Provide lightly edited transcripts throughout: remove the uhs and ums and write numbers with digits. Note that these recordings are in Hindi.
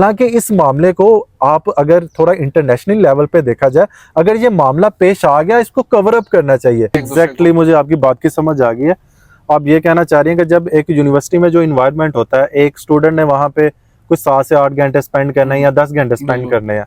हालांकि इस मामले को आप अगर थोड़ा इंटरनेशनल लेवल पे देखा जाए, अगर ये मामला पेश आ गया, इसको कवर अप करना चाहिए। एग्जैक्टली मुझे आपकी बात की समझ आ गई है। आप ये कहना चाह रही हैं कि जब एक यूनिवर्सिटी में जो इन्वायरमेंट होता है, एक स्टूडेंट ने वहाँ पे कुछ 7 से 8 घंटे स्पेंड करने हैं या 10 घंटे स्पेंड करने हैं,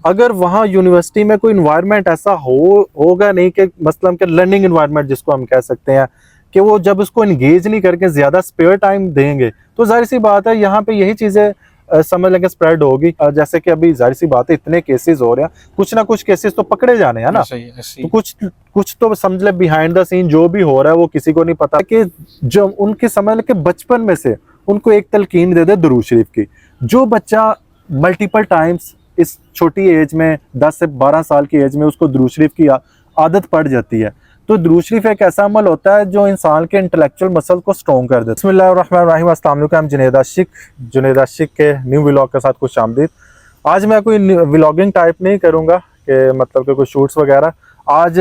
अगर वहाँ यूनिवर्सिटी में कोई इन्वायरमेंट ऐसा होगा नहीं कि मतलब कि लर्निंग इन्वायरमेंट जिसको हम कह सकते हैं, कि वो जब उसको इंगेज नहीं करके ज्यादा स्पेयर टाइम देंगे, तो जाहिर सी बात है यहाँ पे यही चीजें समझ लेंगे स्प्रेड होगी। जैसे कि अभी जाहिर सी बात है इतने केसेस हो रहे हैं, कुछ ना कुछ केसेस तो पकड़े जाने हैं ना। तो कुछ तो समझ ले बिहाइंड द सीन जो भी हो रहा है वो किसी को नहीं पता, कि जो उनके समझ ले कि बचपन में से उनको एक तलकीन दे दे दुरूद शरीफ की। जो बच्चा मल्टीपल टाइम्स इस छोटी एज में 10 से 12 साल की एज में उसको दुरूद शरीफ की आदत पड़ जाती है, तो दुरूद शरीफ एक ऐसा अमल होता है जो इंसान के इंटेलेक्चुअल मसल को स्ट्रॉन्ग कर देता है। बिस्मिल्लाहिर्रहमानिर्रहीम, अस्सलाम वालेकुम। जुनैद आशिक के न्यू व्लॉग के साथ खुश आमदीद। आज मैं कोई व्लॉगिंग टाइप नहीं करूँगा कि मतलब कि कोई शूट्स वगैरह। आज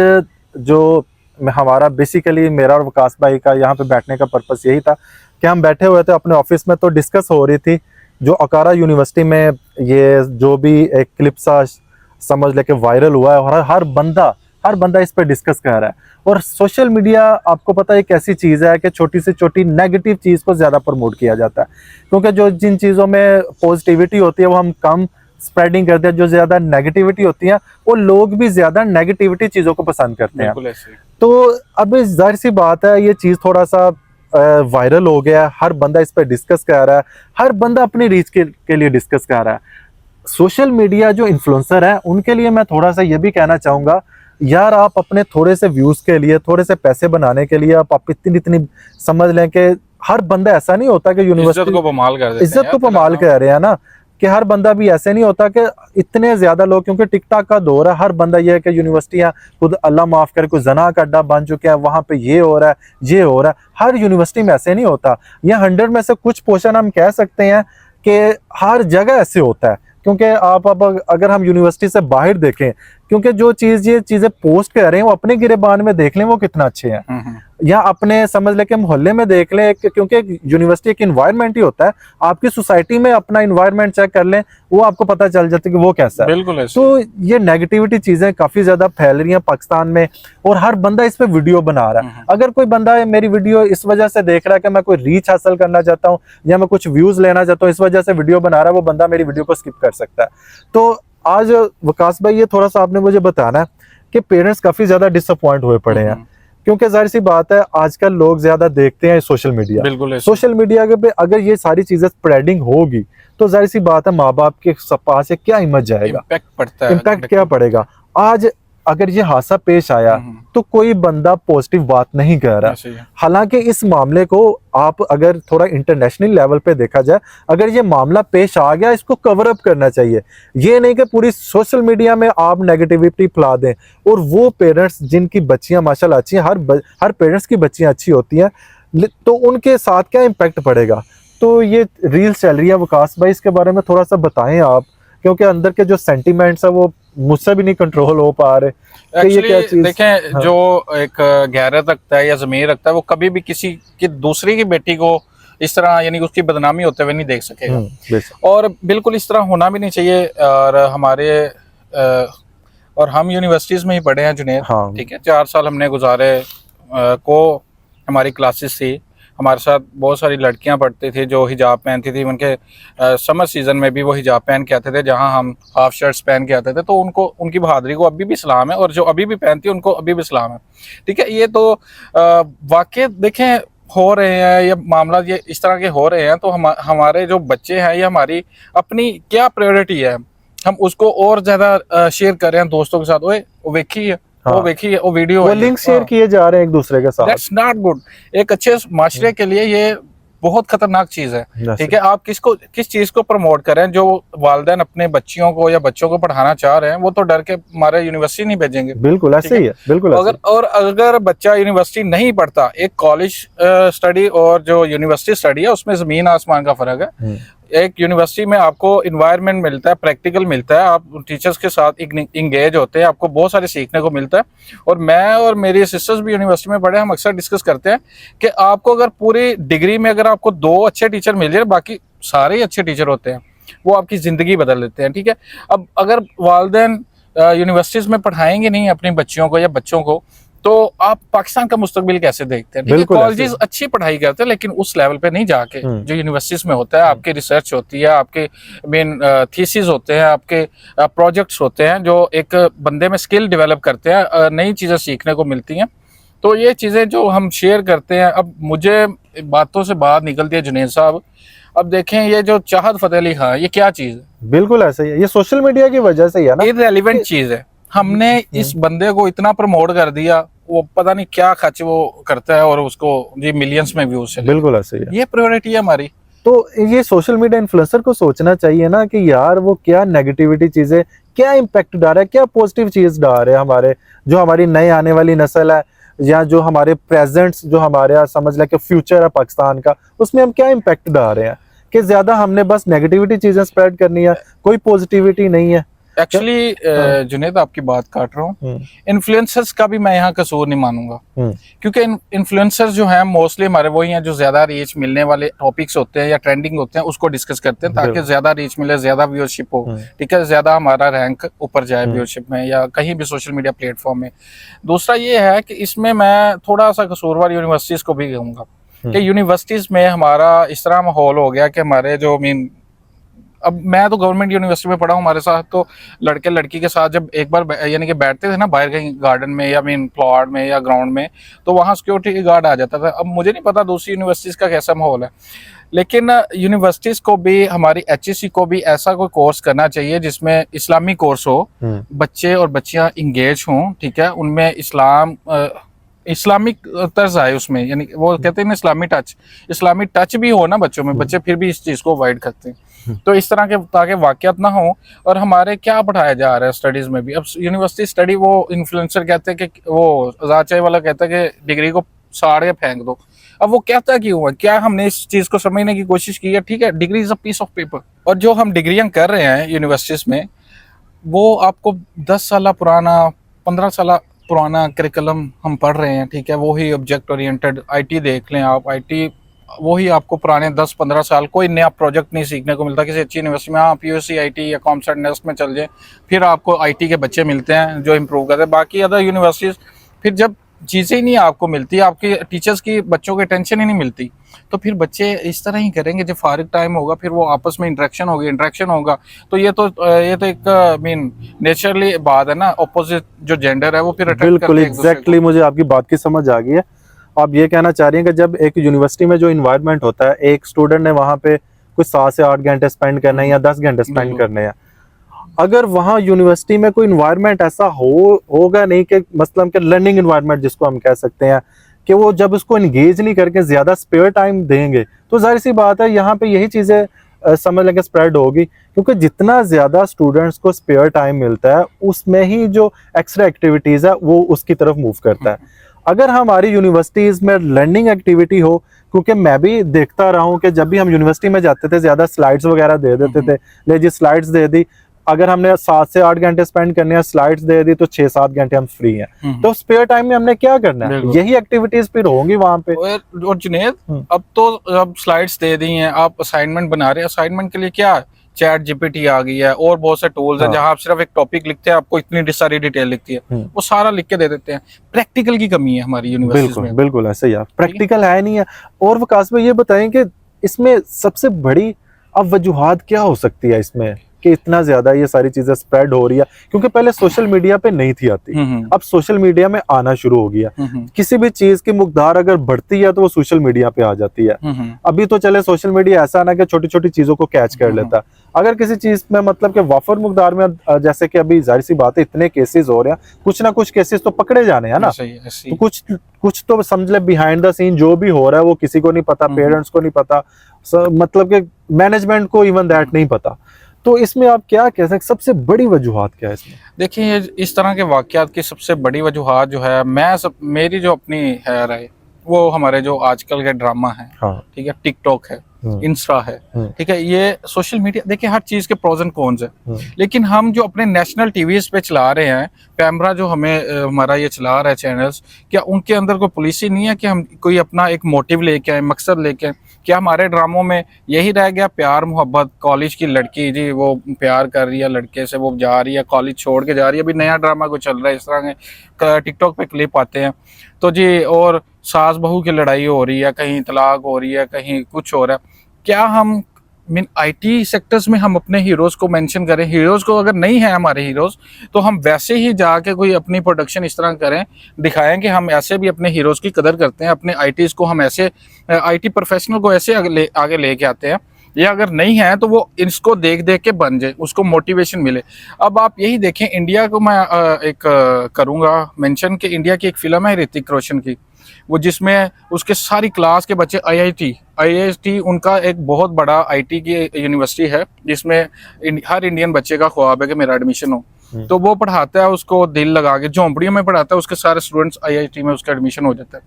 जो हमारा बेसिकली मेरा और वकास भाई का यहाँ पे बैठने का पर्पस यही था कि हम बैठे हुए थे अपने ऑफिस में, तो डिस्कस हो रही थी जो अकारा यूनिवर्सिटी में ये जो भी एक क्लिप सा समझ लेके वायरल हुआ है, और हर बंदा इस पे डिस्कस कर रहा है। और सोशल मीडिया आपको पता है एक ऐसी चीज़ है कि छोटी से छोटी नेगेटिव चीज़ को ज़्यादा प्रमोट किया जाता है, क्योंकि जो जिन चीज़ों में पॉजिटिविटी होती है वो हम कम स्प्रेडिंग करते हैं, जो ज़्यादा नेगेटिविटी होती है वो लोग भी ज़्यादा नेगेटिविटी चीज़ों को पसंद करते हैं। तो अब जाहिर सी बात है ये चीज़ थोड़ा सा वायरल हो गया, हर बंदा इस पर डिस्कस कर रहा है, हर बंदा अपनी रीच के लिए डिस्कस कर रहा है। सोशल मीडिया जो इन्फ्लुएंसर है उनके लिए मैं थोड़ा सा ये भी कहना चाहूँगा, यार आप अपने थोड़े से व्यूज के लिए, थोड़े से पैसे बनाने के लिए आप इतनी समझ लें कि हर बंदा ऐसा नहीं होता कि यूनिवर्सिटी इज्जत को पमाल कर रहे हैं ना, कि हर बंदा भी ऐसे नहीं होता कि इतने ज्यादा लोग, क्योंकि टिकटॉक का दौर है, हर बंदा ये है कि यूनिवर्सिटियां खुद अल्लाह माफ करे कोई जना का अड्डा बन चुके हैं, वहां पे ये हो रहा है ये हो रहा है। हर यूनिवर्सिटी में ऐसे नहीं होता, या 100 में से कुछ पोर्शन हम कह सकते हैं कि हर जगह ऐसे होता है। क्योंकि आप अब अगर हम यूनिवर्सिटी से बाहर देखें, क्योंकि जो ये चीजें पोस्ट कर रहे हैं वो अपने गिरेबान में देख लें वो कितना अच्छे हैं, या अपने समझ लें कि मोहल्ले में देख लें, क्योंकि यूनिवर्सिटी एक इन्वायरमेंट ही होता है। आपकी सोसाइटी में अपना इन्वायरमेंट चेक कर लें, वो आपको पता चल जाता है कि वो कैसा है। बिल्कुल। तो ये नेगेटिविटी चीजें काफी ज्यादा फैल रही हैं पाकिस्तान में, और हर बंदा इस पे वीडियो बना रहा है। अगर कोई बंदा मेरी वीडियो इस वजह से देख रहा है कि मैं कोई रीच हासिल करना चाहता हूँ या मैं कुछ व्यूज लेना चाहता हूँ, इस वजह से वीडियो बना रहा है, वो बंदा मेरी वीडियो को स्किप कर सकता है। तो आज वकास भाई ये थोड़ा सा आपने मुझे बताना है कि पेरेंट्स काफी ज्यादा डिसअपॉइंट हुए पड़े हैं, क्योंकि जाहिर सी बात है आजकल लोग ज्यादा देखते हैं सोशल मीडिया। बिल्कुल। सोशल मीडिया के पे अगर ये सारी चीजें स्प्रेडिंग होगी तो जाहिर सी बात है माँ बाप के पास से क्या इमेज जाएगा, इम्पैक्ट क्या पड़ेगा। आज अगर ये हादसा पेश आया तो कोई बंदा पॉजिटिव बात नहीं कर रहा। हालांकि इस मामले को आप अगर थोड़ा इंटरनेशनल लेवल पे देखा जाए, अगर ये मामला पेश आ गया, इसको कवर अप करना चाहिए। ये नहीं कि पूरी सोशल मीडिया में आप नेगेटिविटी फैला दें, और वो पेरेंट्स जिनकी बच्चियां माशाल्लाह अच्छी हैं, हर पेरेंट्स की बच्चियां अच्छी होती हैं, तो उनके साथ क्या इम्पैक्ट पड़ेगा। तो ये रील्स चल रही है, वकास भाई इसके बारे में थोड़ा सा बताएं आप, क्योंकि अंदर के जो सेंटिमेंट्स है वो मुझसे भी नहीं कंट्रोल हो पा रहे। ये क्या चीज देखें, हाँ। जो एक गैरत रखता है या ज़मीर रखता है वो कभी भी किसी की दूसरी की बेटी को इस तरह यानी उसकी बदनामी होते हुए नहीं देख सकेगा, और बिल्कुल इस तरह होना भी नहीं चाहिए। और हम यूनिवर्सिटीज में ही पढ़े हैं जुनैद, हाँ। ठीक है, 4 साल हमने गुजारे, को हमारी क्लासेस थी, हमारे साथ बहुत सारी लड़कियां पढ़ती थी जो हिजाब पहनती थी। उनके समर सीजन में भी वो हिजाब पहन के आते थे, जहां हम हाफ शर्ट्स पहन के आते थे। तो उनको, उनकी बहादुरी को अभी भी सलाम है, और जो अभी भी पहनती है उनको अभी भी सलाम है, ठीक है। ये तो वाकई देखें हो रहे हैं, ये मामला ये इस तरह के हो रहे हैं, तो हमारे जो बच्चे हैं ये हमारी अपनी क्या प्रायोरिटी है, हम उसको और ज्यादा शेयर कर रहे हैं दोस्तों के साथ। ओए वो देखी है, हाँ। वो वीडियो, वो लिंक शेयर किए जा रहे हैं एक दूसरे के साथ। That's not good। एक अच्छे माशरे के लिए ये बहुत खतरनाक चीज है, ठीक है। आप किस चीज को प्रमोट करें, जो वालिदैन अपने बच्चियों को या बच्चों को पढ़ाना चाह रहे हैं वो तो डर के हमारे यूनिवर्सिटी नहीं भेजेंगे। बिल्कुल ऐसे ही है, बिल्कुल। अगर बच्चा यूनिवर्सिटी नहीं पढ़ता, एक कॉलेज स्टडी और जो यूनिवर्सिटी स्टडी है उसमें जमीन आसमान का फर्क है। एक यूनिवर्सिटी में आपको इन्वायरमेंट मिलता है, प्रैक्टिकल मिलता है, आप टीचर्स के साथ इंगेज होते हैं, आपको बहुत सारे सीखने को मिलता है। और मैं और मेरी सिस्टर्स भी यूनिवर्सिटी में पढ़े, हम अक्सर डिस्कस करते हैं कि आपको अगर पूरी डिग्री में अगर आपको 2 अच्छे टीचर मिल जाए, बाकी सारे ही अच्छे टीचर होते हैं, वो आपकी ज़िंदगी बदल देते हैं। ठीक है, अब अगर वालिदैन यूनिवर्सिटीज़ में पढ़ाएंगे नहीं अपने बच्चियों को या बच्चों को, तो आप पाकिस्तान का मुस्तकबिल कैसे देखते हैं? ठीक है, कॉलेजेस अच्छी पढ़ाई करते हैं, लेकिन उस लेवल पे नहीं जाके जो यूनिवर्सिटीज में होता है, आपकी रिसर्च होती है, आपके मेन थीसिस होते हैं, आपके प्रोजेक्ट्स होते हैं जो एक बंदे में स्किल डेवलप करते हैं, नई चीज़ें सीखने को मिलती हैं। तो ये चीज़ें जो हम शेयर करते हैं, अब मुझे बातों से बात निकलती है जुनैद साहब, अब देखें ये जो चाहत फतेह अली खान, ये क्या चीज़ है? बिल्कुल ऐसा ही है, ये सोशल मीडिया की वजह से ही है ना, इररिलेवेंट चीज़ है। हमने इस बंदे को इतना प्रमोट कर दिया, वो पता नहीं क्या खर्च वो करता है और उसको ये मिलियंस में व्यूज चले। बिल्कुल ऐसे ही है, ये प्रायोरिटी है हमारी। तो ये सोशल मीडिया इन्फ्लुएंसर को सोचना चाहिए ना कि यार वो क्या नेगेटिविटी चीजें, क्या इम्पैक्ट डाल रहा है, क्या पॉजिटिव चीज डाल रहे हैं हमारे जो हमारी नई आने वाली नस्ल है, या जो हमारे प्रेजेंट्स जो हमारे समझ लें कि फ्यूचर है पाकिस्तान का, उसमें हम क्या इम्पैक्ट डाल रहे हैं कि ज्यादा हमने बस नेगेटिविटी चीजें स्प्रेड करनी है, कोई पॉजिटिविटी नहीं है। एक्चुअली जुनैद आपकी बात काट रहा हूँ, इन्फ्लुएंसर्स का भी मैं यहाँ कसूर नहीं मानूंगा, क्योंकि इन्फ्लुएंसर्स जो हैं मोस्टली हमारे वही हैं जो ज्यादा रीच मिलने वाले टॉपिक्स होते हैं या ट्रेंडिंग होते हैं, उसको डिस्कस करते हैं ताकि ज्यादा रीच मिले, ज्यादा व्यूअरशिप हो। ठीक है, ज्यादा हमारा रैंक ऊपर जाए व्यूअरशिप में या कहीं भी सोशल मीडिया प्लेटफॉर्म में। दूसरा ये है कि इसमें मैं थोड़ा सा कसूरवार यूनिवर्सिटीज को भी कहूँगा कि यूनिवर्सिटीज में हमारा इस तरह माहौल हो गया कि हमारे जो अब मैं तो गवर्नमेंट यूनिवर्सिटी में पढ़ा हूँ, हमारे साथ तो लड़के लड़की के साथ जब एक बार यानी कि बैठते थे ना बाहर कहीं गार्डन में या प्लॉट में या ग्राउंड में, तो वहाँ सिक्योरिटी गार्ड आ जाता था। अब मुझे नहीं पता दूसरी यूनिवर्सिटीज़ का कैसा माहौल है, लेकिन यूनिवर्सिटीज़ को भी, हमारी HEC को भी ऐसा कोई कोर्स करना चाहिए जिसमें इस्लामी कोर्स हो, बच्चे और बच्चियाँ इंगेज हों। ठीक है, उनमें इस्लामिक तर्ज आए उसमें, यानी वो कहते हैं ना इस्लामी टच भी हो ना बच्चों में, बच्चे फिर भी इस चीज़ को अवॉइड करते हैं। तो इस तरह के ताकि वाक़यात ना हो। और हमारे क्या पढ़ाया जा रहा है स्टडीज़ में भी, अब यूनिवर्सिटी स्टडी वो इन्फ्लुएंसर कहते हैं कि वो आज़ाद चाय वाला कहता है कि डिग्री को साड़ या फेंक दो। अब वो कहता क्यों है? क्या हमने इस चीज़ को समझने की कोशिश की है? ठीक है, degree is a piece of paper, और जो हम डिग्रियाँ कर रहे हैं यूनिवर्सिटीज़ में, वो आपको 10 साल पुराना, 15 साल पुराना करिकुलम हम पढ़ रहे हैं। ठीक है, वही ऑब्जेक्ट ओरिएंटेड IT देख लें आप, IT वही आपको पुराने 10-15 साल कोई नया प्रोजेक्ट नहीं सीखने को मिलता किसी अच्छी यूनिवर्सिटी में। आप PUC IT या कॉमसेट नेस्ट में चल जाए, फिर आपको IT के बच्चे मिलते हैं जो इम्प्रूव करते हैं। बाकी अदर यूनिवर्सिटीज़ फिर जब चीज़ें ही नहीं आपको मिलती, आपके टीचर्स की बच्चों की टेंशन ही नहीं मिलती, तो फिर बच्चे इस तरह ही करेंगे। जब फारिग टाइम होगा फिर वो आपस में इंटरेक्शन होगा, तो ये तो एक नेचुरली बात है ना, अपोजिट जो जेंडर है वो फिर अट्रैक्ट करते हैं। बिल्कुल एग्जैक्टली, मुझे आपकी बात की समझ आ गई है। आप ये कहना चाह रही हैं कि जब एक यूनिवर्सिटी में जो इन्वायरमेंट होता है, एक स्टूडेंट ने वहाँ पे कुछ 7 से 8 घंटे स्पेंड करना है या 10 घंटे स्पेंड करने हैं, अगर वहाँ यूनिवर्सिटी में कोई इन्वायरमेंट ऐसा होगा नहीं कि मतलब कि लर्निंग इन्वायरमेंट जिसको हम कह सकते हैं, कि वो जब उसको एंगेज नहीं करके ज्यादा स्पेयर टाइम देंगे, तो जाहिर सी बात है यहाँ पे यही चीजें समझ लेंगे स्प्रेड होगी। क्योंकि जितना ज्यादा स्टूडेंट्स को स्पेयर टाइम मिलता है, उसमें ही जो एक्स्ट्रा एक्टिविटीज है वो उसकी तरफ मूव करता है। अगर हमारी यूनिवर्सिटीज में लर्निंग एक्टिविटी हो, क्योंकि मैं भी देखता रहा हूँ कि जब भी हम यूनिवर्सिटी में जाते थे ज्यादा स्लाइड्स वगैरह दे देते थे, ले जी स्लाइड्स दे दी, अगर हमने 7 से 8 घंटे स्पेंड करने हैं, स्लाइड्स दे दी, तो 6-7 घंटे हम फ्री हैं। तो स्पेयर टाइम में हमने क्या करना है, यही एक्टिविटीज फिर होंगी वहां पे। और जुनैद, अब तो अब स्लाइड्स दे दी हैं, आप असाइनमेंट बना रहे हैं, असाइनमेंट के लिए क्या ChatGPT आ गई है और बहुत से टूल्स हैं जहां आप सिर्फ एक टॉपिक लिखते हैं, आपको इतनी सारी डिटेल लिखती है, वो सारा लिख के दे देते हैं। प्रैक्टिकल की कमी है हमारी यूनिवर्सिटीज में। बिल्कुल ऐसे ही, प्रैक्टिकल है नहीं है। और वकास भाई ये बताएं कि इसमें सबसे बड़ी अब वजूहात क्या हो सकती है इसमें कि इतना ज्यादा ये सारी चीजें स्प्रेड हो रही है? क्योंकि पहले सोशल मीडिया पे नहीं थी आती, अब सोशल मीडिया में आना शुरू हो गया। किसी भी चीज की मुकदार अगर बढ़ती है तो वो सोशल मीडिया पे आ जाती है। अभी तो चले सोशल मीडिया ऐसा ना कि छोटी छोटी चीजों को कैच कर लेता, अगर किसी चीज में मतलब कि वाफर मुकदार में, जैसे कि अभी जाहिर सी बात है इतने केसेस हो रहे हैं, कुछ ना कुछ केसेस तो पकड़े जाने हैं ना, तो कुछ तो समझ ले बिहाइंड द सीन जो भी हो रहा है वो किसी को नहीं पता, पेरेंट्स को नहीं पता, मतलब कि मैनेजमेंट को इवन दैट नहीं पता। तो इसमें आप क्या कह सकते, सबसे बड़ी वजूहात क्या है इसमें? देखिए, इस तरह के वाकयात की सबसे बड़ी वजूहात जो है, मेरी जो अपनी है राय, वो हमारे जो आजकल के ड्रामा है, ठीक है, टिकटॉक है, इंस्टा है, ठीक है, ये सोशल मीडिया, देखिए हर चीज के प्रोज एंड कॉन्स है, लेकिन हम जो अपने नेशनल टीवीज पे चला रहे हैं, कैमरा जो हमारा ये चला रहा है चैनल्स, क्या उनके अंदर कोई पॉलिसी नहीं है कि हम कोई अपना एक मोटिव लेके आए, मकसद लेके आए? क्या हमारे ड्रामों में यही रह गया प्यार मोहब्बत, कॉलेज की लड़की जी वो प्यार कर रही है लड़के से, वो जा रही है कॉलेज छोड़ के जा रही है, अभी नया ड्रामा कोई चल रहा है इस तरह के टिकटॉक पे क्लिप आते हैं तो जी, और सास बहू की लड़ाई हो रही है, कहीं तलाक हो रही है, कहीं कुछ हो रहा है। क्या हम आईटी सेक्टर्स में हम अपने हीरोज को मेंशन करें? हीरोज को अगर नहीं है हमारे हीरोज तो हम वैसे ही जाके कोई अपनी प्रोडक्शन इस तरह करें, दिखाएं कि हम ऐसे भी अपने हीरोज की कदर करते हैं, अपने आईटीज को हम ऐसे आईटी प्रोफेशनल को ऐसे आगे लेके आते हैं, या अगर नहीं है तो वो इसको देख देख के बन जाए, उसको मोटिवेशन मिले। अब आप यही देखें, इंडिया को मैं करूंगा मेंशन कि इंडिया की एक फिल्म है ऋतिक रोशन की, वो जिसमें उसके सारी क्लास के बच्चे आईआईटी उनका एक बहुत बड़ा आईटी की यूनिवर्सिटी है जिसमें हर इंडियन बच्चे का ख्वाब है कि मेरा एडमिशन हो। तो वो पढ़ाता है, उसको दिल लगा के झोंपड़ियों में पढ़ाता है, उसके सारे स्टूडेंट्स आईआईटी में उसका एडमिशन हो जाता है।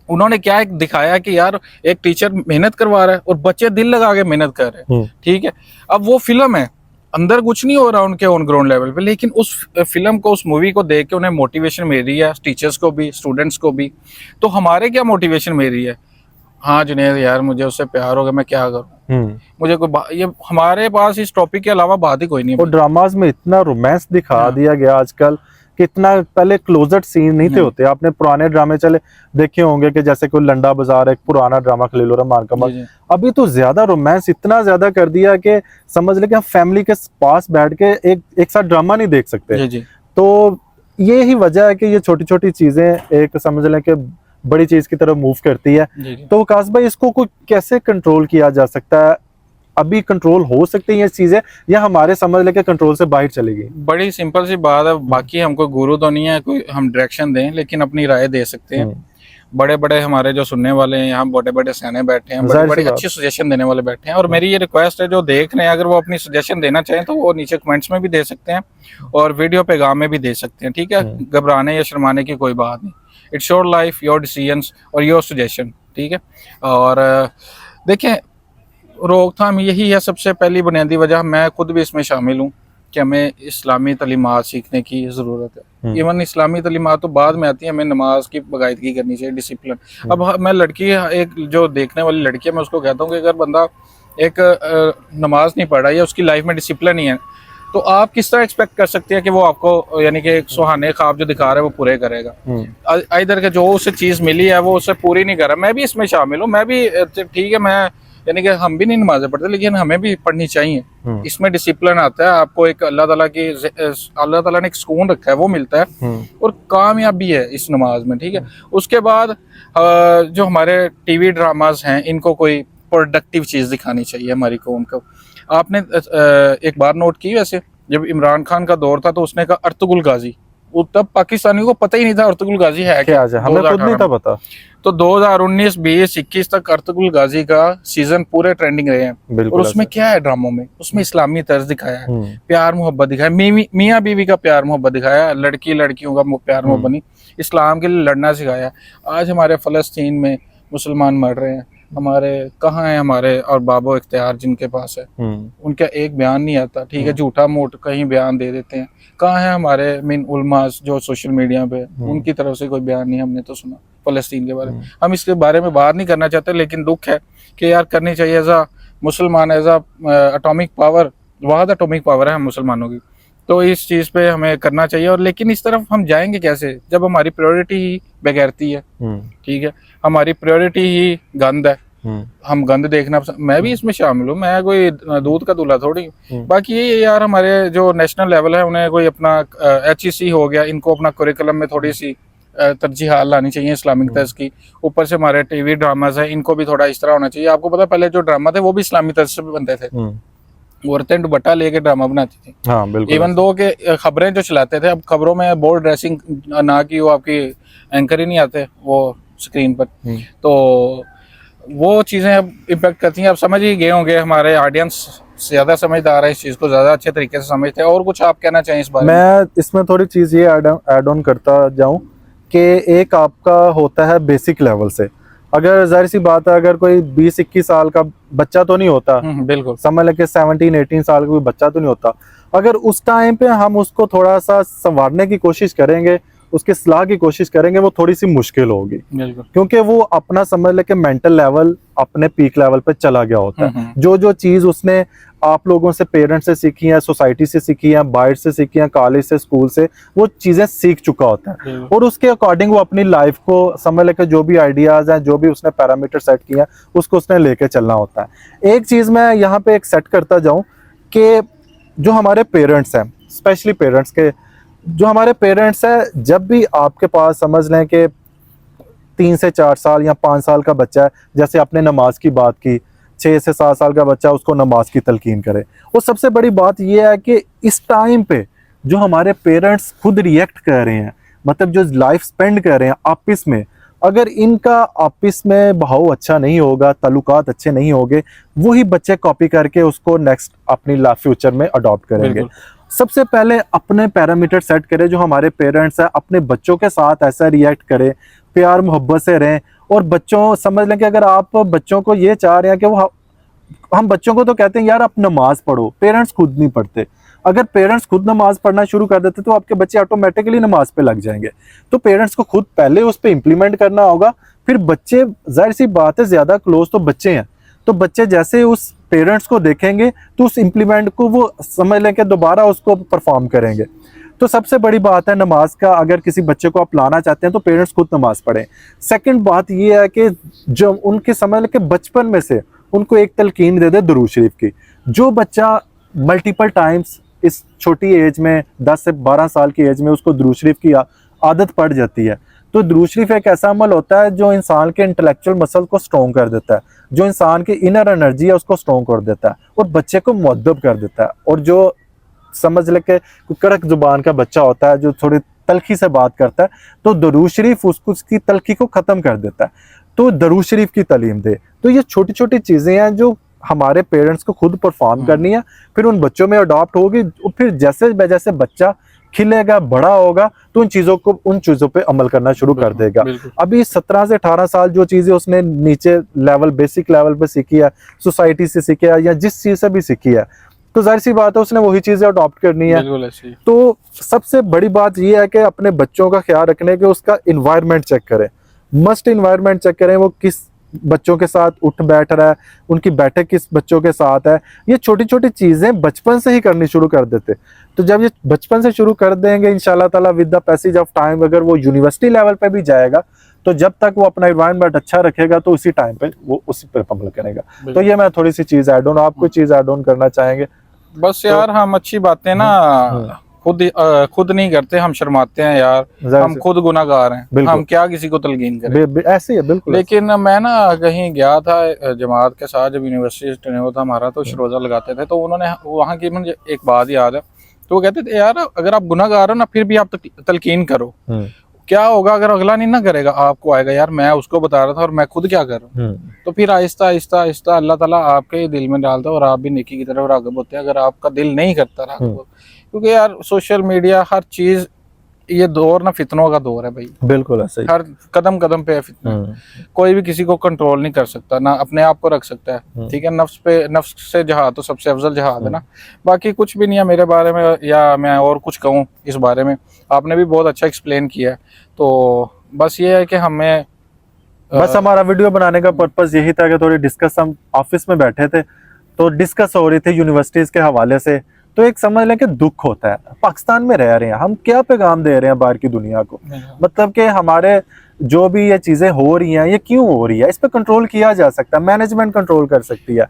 उन्होंने क्या एक दिखाया कि यार एक टीचर मेहनत करवा रहा है और बच्चे दिल लगा के मेहनत कर रहे हैं, ठीक है। अब वो फिल्म है, अंदर कुछ नहीं हो रहा उनके ऑन ग्राउंड लेवल पे, लेकिन उस फिल्म को, उस मूवी को देख के उन्हें मोटिवेशन मिल रही है, टीचर्स को भी, स्टूडेंट्स को भी। तो हमारे क्या मोटिवेशन मिल रही है? हाँ जुनैद यार मुझे उससे प्यार हो गया, मैं क्या करूँ, मुझे कोई ये हमारे पास इस टॉपिक के अलावा बात ही कोई नहीं है। और ड्रामाज में इतना रोमांस दिखा दिया गया आजकल, कितना पहले क्लोजर सीन नहीं थे होते। आपने पुराने ड्रामे चले देखे होंगे कि जैसे कोई लंडा बाजार, एक पुराना ड्रामा खलील रहमान का, अभी तो ज्यादा रोमांस इतना ज्यादा कर दिया कि समझ ले कि हम फैमिली के पास बैठ के एक साथ ड्रामा नहीं देख सकते। तो ये ही वजह है कि ये छोटी छोटी चीजें एक समझ लें कि बड़ी चीज की तरफ मूव करती है। तो वकास भाई इसको कोई कैसे कंट्रोल किया जा सकता है? अभी कंट्रोल हो सकती है ये चीजें, या हमारे समझ लेके कंट्रोल से बाहर चलेगी? बड़ी सिंपल सी बात है, बाकी हमको गुरु तो नहीं है कोई हम डायरेक्शन दें, लेकिन अपनी राय दे सकते हैं। बड़े बड़े हमारे जो सुनने वाले हैं यहाँ, बड़े बड़े सयाने बैठे हैं, बड़े बड़े अच्छे सजेशन देने वाले बैठे हैं। और मेरी ये रिक्वेस्ट है, जो देख रहे हैं अगर वो अपनी सजेशन देना चाहें तो वो नीचे कमेंट्स में भी दे सकते हैं और वीडियो पैगाम में भी दे सकते हैं, ठीक है। घबराने या शर्माने की कोई बात नहीं। It's your life, your decisions और योर सजेशन, ठीक है। और देखें, रोकथाम यही है सबसे पहली बुनियादी वजह, मैं खुद भी इसमें शामिल हूँ कि हमें इस्लामी तलीमात सीखने की ज़रूरत है। इवन इस्लामी तलीमात तो बाद में आती है, हमें नमाज की बाकायदगी करनी चाहिए, डिसिप्लिन। अब मैं लड़की, एक जो देखने वाली लड़की है, मैं उसको कहता हूँ कि अगर बंदा एक नमाज नहीं पढ़ रहा है, उसकी लाइफ में डिसिप्लिन नहीं है, तो आप किस तरह एक्सपेक्ट कर सकते हैं कि वो आपको यानी कि एक सुहाने ख्वाब जो दिखा रहा है वो पूरे करेगा? इधर के जो उसे चीज़ मिली है वो उसे पूरी नहीं कर रहा। मैं भी इसमें शामिल हूँ, मैं भी, ठीक है, मैं यानी कि हम भी नहीं नमाजें पढ़ते, लेकिन हमें भी पढ़नी चाहिए। इसमें डिसिप्लिन आता है, आपको एक अल्लाह ताला ने एक सुकून रखा है वो मिलता है, और कामयाबी है इस नमाज में, ठीक है। उसके बाद जो हमारे टीवी ड्रामाज हैं, इनको कोई प्रोडक्टिव चीज़ दिखानी चाहिए हमारी कौम को। आपने एक बार नोट की, वैसे जब इमरान खान का दौर था तो उसने कहा अर्तुगरुल गाजी, तब पाकिस्तानियों को पता ही नहीं था अर्तुगरुल गाजी है क्या, हमें खुद नहीं था पता। तो 2019, 20, 21 तक अर्तुगरुल गाजी का सीजन पूरे ट्रेंडिंग रहे हैं। और उसमें क्या है ड्रामों में? उसमें इस्लामी तर्ज दिखाया है, प्यार मोहब्बत दिखाया, मियाँ बीवी का प्यार मोहब्बत दिखाया, लड़की लड़कियों का प्यार मोहब्बत नहीं, इस्लाम के लिए लड़ना सिखाया। आज हमारे फलस्तीन में मुसलमान मर रहे हैं, हमारे कहाँ है हमारे और बाबो इख्तियार जिनके पास है, उनका एक बयान नहीं आता, ठीक है, झूठा मोट कहीं बयान दे देते हैं। कहाँ है हमारे मिन उलमास जो सोशल मीडिया पे, उनकी तरफ से कोई बयान नहीं हमने तो सुना फलस्तीन के बारे में। हम इसके बारे में बात नहीं करना चाहते, लेकिन दुख है कि यार करनी चाहिए। एज आ मुसलमान, एज आ एटॉमिक पावर, वाहद एटॉमिक पावर है हम मुसलमानों की, तो इस चीज़ पे हमें करना चाहिए। और लेकिन इस तरफ हम जाएंगे कैसे जब हमारी प्रायोरिटी ही बेगैरती है, ठीक है, हमारी प्रायोरिटी ही गंद है। हम गंद देखना, मैं भी इसमें शामिल हूँ, मैं कोई दूध का दूल्हा थोड़ी। बाकी ये यार हमारे जो नेशनल लेवल है उन्हें कोई अपना HEC हो गया, इनको अपना करिकुलम में थोड़ी सी तरजीहात लानी चाहिए इस्लामिक तर्ज की। ऊपर से हमारे टीवी ड्रामाज हैं, इनको भी थोड़ा इस तरह होना चाहिए। आपको पता पहले जो ड्रामा थे वो भी इस्लामी तर्ज से बनते थे, औरतें दुपट्टा लेके ड्रामा बनाती थी। हाँ, बिल्कुल। इवन दो के खबरें जो चलाते थे, अब खबरों में बोर्ड ड्रेसिंग ना की, वो आपकी एंकर ही नहीं आते वो स्क्रीन पर, तो वो चीज़ें अब इम्पेक्ट करती हैं। अब समझ ही गए होंगे, हमारे ऑडियंस ज़्यादा समझदार है, इस चीज़ को ज़्यादा अच्छे तरीके से समझते हैं। और कुछ आप कहना चाहें इस बारे में? मैं इसमें थोड़ी चीज़ ये ऐड ऑन करता जाऊं कि एक आपका होता है बेसिक लेवल से, अगर जाहिर सी बात है अगर कोई 20-21 साल का बच्चा तो नहीं होता, बिल्कुल समझ लेके 17-18 साल का कोई बच्चा तो नहीं होता, अगर उस टाइम पे हम उसको थोड़ा सा संवारने की कोशिश करेंगे, उसकी सलाह की कोशिश करेंगे वो थोड़ी सी मुश्किल होगी, क्योंकि वो अपना समझ ले कि मेंटल लेवल अपने पीक लेवल पे चला गया होता है। जो जो चीज उसने आप लोगों से, पेरेंट्स से सीखी है, सोसाइटी से सीखी है, बाहर से सीखी है, कॉलेज से, स्कूल से, वो चीजें सीख चुका होता है और उसके अकॉर्डिंग वो अपनी लाइफ को समझ लेकर जो भी आइडियाज हैं, जो भी उसने पैरामीटर सेट किया उसको उसने लेके चलना होता है। एक चीज मैं यहाँ पे एक सेट करता जाऊं कि जो हमारे पेरेंट्स हैं, स्पेशली पेरेंट्स के, जो हमारे पेरेंट्स हैं, जब भी आपके पास समझ लें कि 3 से 4 साल या 5 साल का बच्चा है, जैसे आपने नमाज की बात की, 6 से 7 साल का बच्चा, उसको नमाज की तलकीन करे। और सबसे बड़ी बात यह है कि इस टाइम पे जो हमारे पेरेंट्स खुद रिएक्ट कर रहे हैं, मतलब जो लाइफ स्पेंड कर रहे हैं आपस में, अगर इनका आपस में बहाव अच्छा नहीं होगा, ताल्लुकात अच्छे नहीं होंगे, वही बच्चे कॉपी करके उसको नेक्स्ट अपनी लाइफ फ्यूचर में अडॉप्ट करेंगे। सबसे पहले अपने पैरामीटर सेट करें, जो हमारे पेरेंट्स हैं अपने बच्चों के साथ ऐसा रिएक्ट करें, प्यार मोहब्बत से रहें। और बच्चों, समझ लें कि अगर आप बच्चों को ये चाह रहे हैं कि वो, हम बच्चों को तो कहते हैं यार आप नमाज पढ़ो, पेरेंट्स खुद नहीं पढ़ते। अगर पेरेंट्स खुद नमाज पढ़ना शुरू कर देते तो आपके बच्चे ऑटोमेटिकली नमाज पे लग जाएंगे। तो पेरेंट्स को खुद पहले उस पे इम्प्लीमेंट करना होगा, फिर बच्चे, जाहिर सी बात है ज्यादा क्लोज तो बच्चे हैं, तो बच्चे जैसे उस पेरेंट्स को देखेंगे तो उस इम्प्लीमेंट को वो समझ लें कि दोबारा उसको परफॉर्म करेंगे। तो सबसे बड़ी बात है नमाज का, अगर किसी बच्चे को आप लाना चाहते हैं तो पेरेंट्स खुद नमाज पढ़ें। सेकंड बात ये है कि जो उनके समझ लें कि बचपन में से उनको एक तलकीन दे दे दुरूद शरीफ की। जो बच्चा मल्टीपल टाइम्स इस छोटी एज में 10 से 12 साल की एज में उसको दुरूद शरीफ की आदत पड़ जाती है, तो दुरूद शरीफ एक ऐसा अमल होता है जो इंसान के इंटेलेक्चुअल मसल को स्ट्रॉन्ग कर देता है, जो इंसान की इनर एनर्जी है उसको स्ट्रॉन्ग कर देता है और बच्चे को मुअद्दब कर देता है। और जो समझ ले के कड़क जुबान का बच्चा होता है, जो थोड़ी तलखी से बात करता है, तो दुरूद शरीफ उसको उसकी तलखी को ख़त्म कर देता है। तो दुरूद शरीफ की तालीम दे। तो ये छोटी छोटी चीज़ें हैं जो हमारे पेरेंट्स को खुद परफॉर्म करनी है, फिर उन बच्चों में अडॉप्ट होगी। फिर जैसे जैसे बच्चा खिलेगा, बड़ा होगा, तो उन चीज़ों पे अमल करना शुरू कर देगा। अभी 17 से 18 साल जो चीज़ें उसने नीचे लेवल, बेसिक लेवल पे सीखी है, सोसाइटी से सीखी है या जिस चीज़ से भी सीखी है, तो जाहिर सी बात है उसने वही चीज़ें अडॉप्ट करनी है। तो सबसे बड़ी बात यह है कि अपने बच्चों का ख्याल रखने के उसका इन्वायरमेंट चेक करें, मस्ट इन्वायरमेंट चेक करें, वो किस बच्चों के साथ उठ बैठ रहा है, उनकी बैठक किस बच्चों के साथ है। ये छोटी छोटी चीज़ें बचपन से ही करनी शुरू कर देते, तो जब ये बचपन से शुरू कर देंगे इंशाल्लाह ताला with the passage of time, अगर वो यूनिवर्सिटी लेवल पे भी जाएगा तो जब तक वो अपना इन्वायरमेंट अच्छा रखेगा तो उसी टाइम पे वो उसी पर अमल करेगा। तो ये मैं थोड़ी सी चीज़ ऐड ऑन, आप कोई चीज़ ऐड ऑन करना चाहेंगे? बस यार हम अच्छी बातें ना खुद नहीं करते, हम शर्माते हैं यार, हम खुद गुनाहगार हैं, हम क्या किसी को तलकीन करें। ऐसे ही है बिल्कुल। लेकिन मैं ना कहीं गया था जमात के साथ, जब यूनिवर्सिटी टर्नओवर था हमारा, तो शरोजा लगाते थे, तो उन्होंने वहाँ की मुझे एक बात याद है, तो वो कहते थे यार अगर आप गुनाहगार हो ना फिर भी आप तलकीन करो, क्या होगा अगर अगला नहीं ना करेगा, आपको आएगा यार मैं उसको बता रहा था और मैं खुद क्या कर रहा हूँ। तो फिर आहिस्ता आहिस्ता आहिस्ता अल्लाह ताला आपके दिल में डालता है और आप भी नेकी की तरफ राग़िब होते हैं, अगर आपका दिल नहीं करता राग़िब। क्योंकि यार सोशल मीडिया, हर चीज, ये दौर ना फितनों का दौर है भाई, बिल्कुल ऐसे ही। हर कदम कदम पे फितना, कोई भी किसी को कंट्रोल नहीं कर सकता, ना अपने आप को रख सकता है। ठीक है, नफ्स से जहाद तो सबसे अफजल जहाद है ना। बाकी कुछ भी नहीं है मेरे बारे में, या मैं और कुछ कहूँ इस बारे में, आपने भी बहुत अच्छा एक्सप्लेन किया है। तो बस ये है कि हमें बस हमारा वीडियो बनाने का पर्पस यही था कि थोड़ी डिस्कस, हम ऑफिस में बैठे थे तो डिस्कस हो रही थी यूनिवर्सिटीज के हवाले से, तो एक समझ लें कि दुख होता है, पाकिस्तान में रह रहे हैं हम, क्या पैगाम दे रहे हैं बाहर की दुनिया को, मतलब कि हमारे जो भी ये चीज़ें हो रही हैं ये क्यों हो रही है, इस पर कंट्रोल किया जा सकता है, मैनेजमेंट कंट्रोल कर सकती है।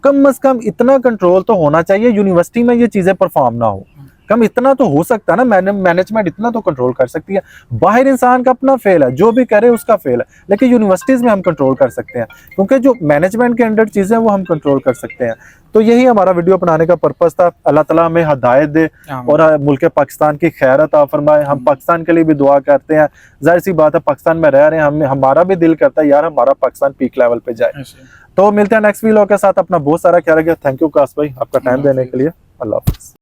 कम से कम इतना कंट्रोल तो होना चाहिए यूनिवर्सिटी में ये चीज़ें परफॉर्म ना हो, कम इतना तो हो सकता है ना, मैनेजमेंट इतना तो कंट्रोल कर सकती है। बाहर इंसान का अपना फेल है, जो भी करे उसका फेल है, लेकिन यूनिवर्सिटीज़ में हम कंट्रोल कर सकते हैं, क्योंकि जो मैनेजमेंट के अंडर चीज़ें वो हम कंट्रोल कर सकते हैं। तो यही हमारा वीडियो बनाने का पर्पस था। अल्लाह ताला हमें हिदायत दे और मुल्क पाकिस्तान की खैर अता फरमाए। हम पाकिस्तान के लिए भी दुआ करते हैं, जाहिर सी बात है पाकिस्तान में रह रहे हैं, हमारा भी दिल करता है यार हमारा पाकिस्तान पीक लेवल पे जाए। तो मिलते हैं नेक्स्ट वीडियो के साथ, अपना बहुत सारा ख्याल रखिए। थैंक यू काश भाई आपका टाइम देने के लिए। अल्लाह हाफ़िज़।